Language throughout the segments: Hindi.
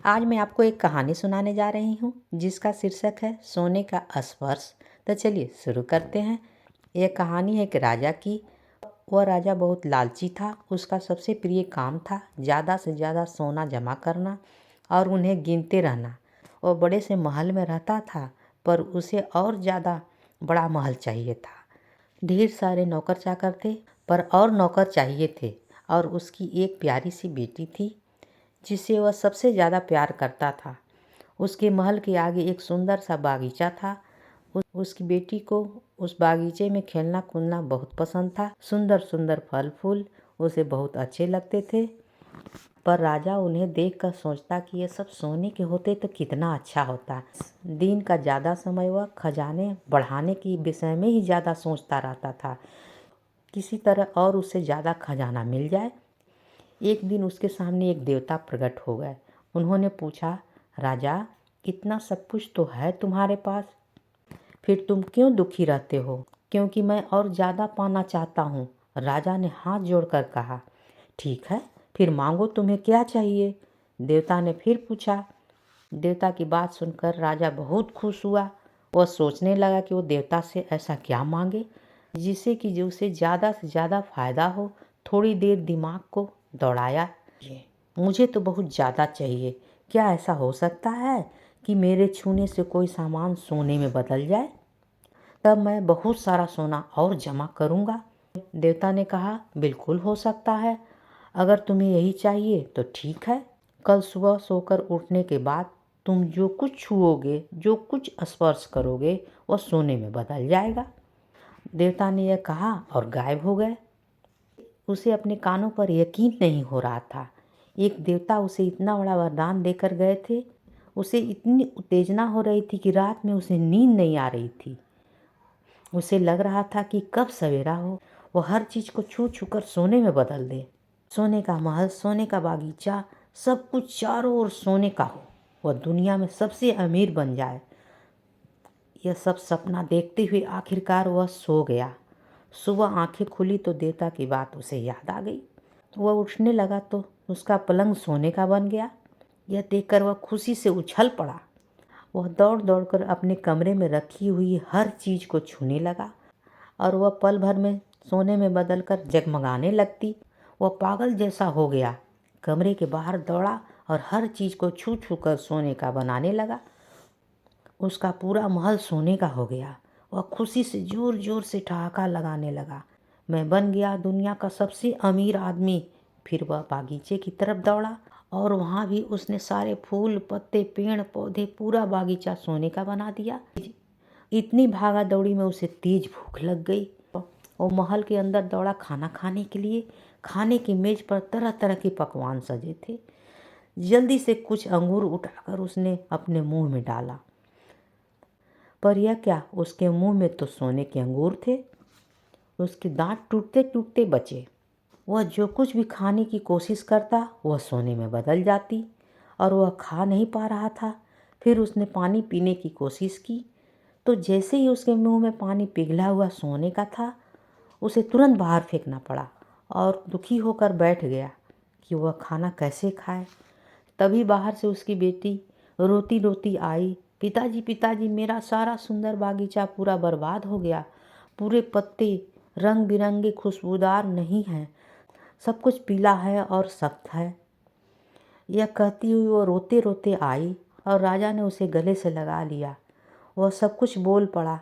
आज मैं आपको एक कहानी सुनाने जा रही हूँ जिसका शीर्षक है सोने का स्पर्श। तो चलिए शुरू करते हैं। यह कहानी है एक राजा की। वह राजा बहुत लालची था। उसका सबसे प्रिय काम था ज़्यादा से ज़्यादा सोना जमा करना और उन्हें गिनते रहना। वह बड़े से महल में रहता था, पर उसे और ज़्यादा बड़ा महल चाहिए था। ढेर सारे नौकर चाकर थे, पर और नौकर चाहिए थे। और उसकी एक प्यारी सी बेटी थी जिसे वह सबसे ज़्यादा प्यार करता था। उसके महल के आगे एक सुंदर सा बागीचा था। उसकी बेटी को उस बागीचे में खेलना कूदना बहुत पसंद था। सुंदर सुंदर फल फूल उसे बहुत अच्छे लगते थे। पर राजा उन्हें देखकर सोचता कि ये सब सोने के होते तो कितना अच्छा होता। दिन का ज़्यादा समय वह खजाने बढ़ाने के विषय में ही ज़्यादा सोचता रहता था, किसी तरह और उसे ज़्यादा खजाना मिल जाए। एक दिन उसके सामने एक देवता प्रकट हो गए। उन्होंने पूछा, राजा, इतना सब कुछ तो है तुम्हारे पास, फिर तुम क्यों दुखी रहते हो? क्योंकि मैं और ज़्यादा पाना चाहता हूँ। राजा ने हाथ जोड़कर कहा, ठीक है, फिर मांगो, तुम्हें क्या चाहिए? देवता ने फिर पूछा। देवता की बात सुनकर राजा बहुत खुश हुआ। वह सोचने लगा कि वो देवता से ऐसा क्या मांगे जिससे कि जो उसे ज़्यादा से ज़्यादा फायदा हो। थोड़ी देर दिमाग को दौड़ाया, मुझे तो बहुत ज़्यादा चाहिए। क्या ऐसा हो सकता है कि मेरे छूने से कोई सामान सोने में बदल जाए? तब मैं बहुत सारा सोना और जमा करूँगा। देवता ने कहा, बिल्कुल हो सकता है। अगर तुम्हें यही चाहिए तो ठीक है। कल सुबह सोकर उठने के बाद तुम जो कुछ छुओगे, जो कुछ स्पर्श करोगे, वह सोने में बदल जाएगा। देवता ने यह कहा और गायब हो गए। उसे अपने कानों पर यकीन नहीं हो रहा था। एक देवता उसे इतना बड़ा वरदान देकर गए थे। उसे इतनी उत्तेजना हो रही थी कि रात में उसे नींद नहीं आ रही थी। उसे लग रहा था कि कब सवेरा हो, वह हर चीज़ को छू छू कर सोने में बदल दे। सोने का महल, सोने का बागीचा, सब कुछ चारों ओर सोने का हो। वह दुनिया में सबसे अमीर बन जाए। यह सब सपना देखते हुए आखिरकार वह सो गया। सुबह आंखें खुली तो देवता की बात उसे याद आ गई। वह उठने लगा तो उसका पलंग सोने का बन गया। यह देखकर वह खुशी से उछल पड़ा। वह दौड़ दौड़कर अपने कमरे में रखी हुई हर चीज़ को छूने लगा और वह पल भर में सोने में बदलकर जगमगाने लगती। वह पागल जैसा हो गया, कमरे के बाहर दौड़ा और हर चीज़ को छू छू कर सोने का बनाने लगा। उसका पूरा महल सोने का हो गया। वह खुशी से जोर जोर से ठहाका लगाने लगा, मैं बन गया दुनिया का सबसे अमीर आदमी। फिर वह बागीचे की तरफ दौड़ा और वहाँ भी उसने सारे फूल पत्ते पेड़ पौधे पूरा बागीचा सोने का बना दिया। इतनी भागा दौड़ी में उसे तेज भूख लग गई। वो महल के अंदर दौड़ा खाना खाने के लिए। खाने की मेज पर तरह तरह के पकवान सजे थे। जल्दी से कुछ अंगूर उठाकर उसने अपने मुंह में डाला, पर यह क्या, उसके मुंह में तो सोने के अंगूर थे। उसके दांत टूटते टूटते बचे। वह जो कुछ भी खाने की कोशिश करता वह सोने में बदल जाती और वह खा नहीं पा रहा था। फिर उसने पानी पीने की कोशिश की तो जैसे ही उसके मुंह में पानी पिघला हुआ सोने का था, उसे तुरंत बाहर फेंकना पड़ा और दुखी होकर बैठ गया कि वह खाना कैसे खाए। तभी बाहर से उसकी बेटी रोती रोती आई, पिताजी पिताजी, मेरा सारा सुंदर बागीचा पूरा बर्बाद हो गया। पूरे पत्ते रंग बिरंगे खुशबूदार नहीं हैं, सब कुछ पीला है और सख्त है। यह कहती हुई वो रोते रोते आई और राजा ने उसे गले से लगा लिया। वह सब कुछ बोल पड़ा।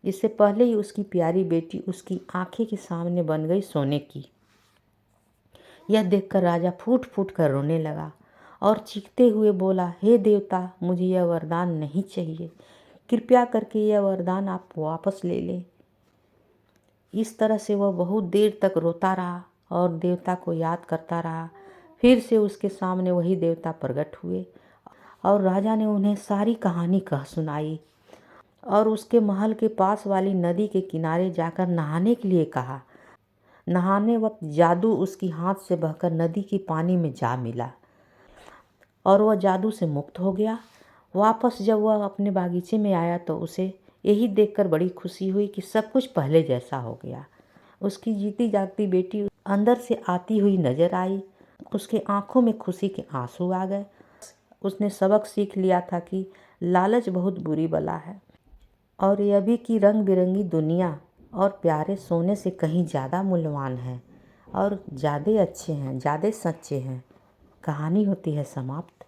इससे पहले ही उसकी प्यारी बेटी उसकी आंखें के सामने बन गई सोने की। यह देखकर राजा फूट फूट कर रोने लगा और चीखते हुए बोला, हे देवता, मुझे यह वरदान नहीं चाहिए। कृपया करके यह वरदान आप वापस ले लें। इस तरह से वह बहुत देर तक रोता रहा और देवता को याद करता रहा। फिर से उसके सामने वही देवता प्रकट हुए और राजा ने उन्हें सारी कहानी कह सुनाई और उसके महल के पास वाली नदी के किनारे जाकर नहाने के लिए कहा। नहाने वक्त जादू उसकी हाथ से बहकर नदी के पानी में जा मिला और वह जादू से मुक्त हो गया। वापस जब वह अपने बागीचे में आया तो उसे यही देखकर बड़ी खुशी हुई कि सब कुछ पहले जैसा हो गया। उसकी जीती जागती बेटी अंदर से आती हुई नजर आई। उसके आंखों में खुशी के आंसू आ गए। उसने सबक सीख लिया था कि लालच बहुत बुरी बला है और यह भी कि रंग बिरंगी दुनिया और प्यारे सोने से कहीं ज़्यादा मूल्यवान है और ज़्यादा अच्छे हैं, ज़्यादा सच्चे हैं। कहानी होती है समाप्त।